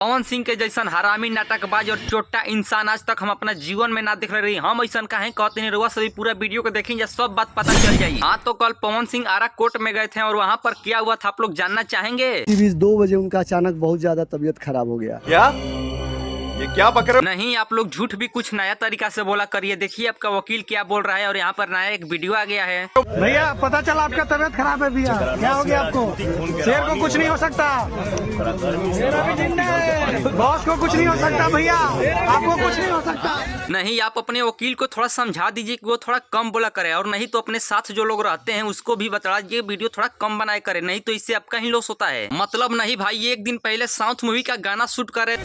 पवन सिंह के जैसन हरामी नाटकबाज और चोट्टा इंसान आज तक हम अपना जीवन में ना देख रहे। हम ऐसा कहे कहते नहीं, रुआ सभी पूरा वीडियो को देखेंगे, सब बात पता चल जाएगी। हाँ, तो कल पवन सिंह आरा कोर्ट में गए थे और वहाँ पर क्या हुआ था आप लोग जानना चाहेंगे। 2 बजे उनका अचानक बहुत ज्यादा तबीयत खराब हो गया। क्या ये क्या बकर नहीं, आप लोग झूठ भी कुछ नया तरीका से बोला करिए। देखिए आपका वकील क्या बोल रहा है और यहाँ पर नया एक वीडियो आ गया है। भैया पता चला आपका तबीयत खराब है भैया, क्या हो गया आपको? शेर को कुछ नहीं हो सकता, बॉस को कुछ नहीं हो सकता भैया, आपको कुछ नहीं हो सकता। नहीं, आप अपने वकील को थोड़ा समझा दीजिए कि वो थोड़ा कम बोला करे, और नहीं तो अपने साथ जो लोग रहते हैं उसको भी बता दीजिए वीडियो थोड़ा कम बनाए करे, नहीं तो इससे आपका ही लॉस होता है। मतलब नहीं भाई, एक दिन पहले साउथ मूवी का गाना शूट करे।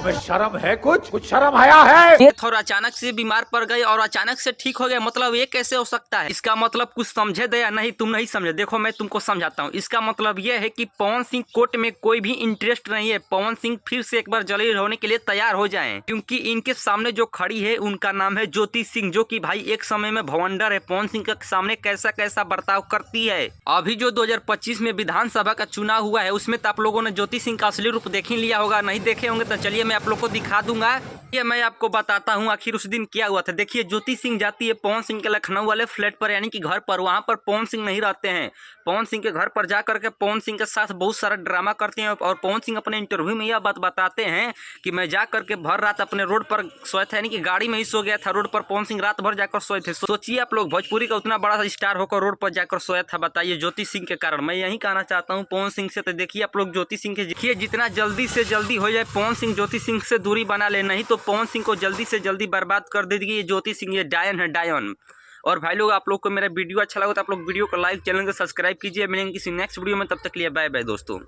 शर्म है, कुछ शर्म आया है। और अचानक से बीमार पड़ गए और अचानक से ठीक हो गए। मतलब ये कैसे हो सकता है? इसका मतलब कुछ समझे दे या नहीं, तुम नहीं समझे। देखो मैं तुमको समझाता हूँ। इसका मतलब ये है कि पवन सिंह कोर्ट में कोई भी इंटरेस्ट नहीं है। पवन सिंह फिर से एक बार जलील होने के लिए तैयार हो जाएं, क्योंकि इनके सामने जो खड़ी है उनका नाम है ज्योति सिंह, जो कि भाई एक समय में भवंडर है। पवन सिंह के सामने कैसा कैसा बर्ताव करती है। अभी जो 2025 में विधानसभा का चुनाव हुआ है उसमें तो आप लोगों ने ज्योति सिंह का असली रूप देख ही लिया होगा। नहीं देखे होंगे तो चलिए मैं आप लोग को दिखा दूंगा। ये मैं आपको बताता हूँ आखिर उस दिन क्या हुआ था। देखिए, ज्योति सिंह जाती है पवन सिंह के लखनऊ वाले फ्लैट पर, यानी कि घर पर। वहाँ पर पवन सिंह नहीं रहते हैं। पवन सिंह के घर पर जा करके पवन सिंह के साथ बहुत सारा ड्रामा करते हैं और पवन सिंह अपने इंटरव्यू में यह बात बताते हैं कि मैं जा करके भर रात अपने रोड पर सोए थे, यानी कि गाड़ी में ही सो गया था। रोड पर पवन सिंह रात भर जाकर सोए थे। सोचिए आप लोग, भोजपुरी का उतना बड़ा स्टार होकर रोड पर जाकर सोया था, बताइए, ज्योति सिंह के कारण। मैं यही कहना चाहता हूँ पवन सिंह से। तो देखिए आप लोग ज्योति सिंह के, देखिए जितना जल्दी से जल्दी हो जाए पवन सिंह ज्योति सिंह से दूरी बना ले, नहीं तो पवन सिंह को जल्दी से जल्दी बर्बाद कर देगी ये ज्योति सिंह। ये डायन है, डायन। और भाई लोग, आप लोग को मेरा वीडियो अच्छा लगा तो आप लोग वीडियो को लाइक, चैनल को सब्सक्राइब कीजिए। मिलेंगे किसी नेक्स्ट वीडियो में, तब तक के लिए बाय बाय दोस्तों।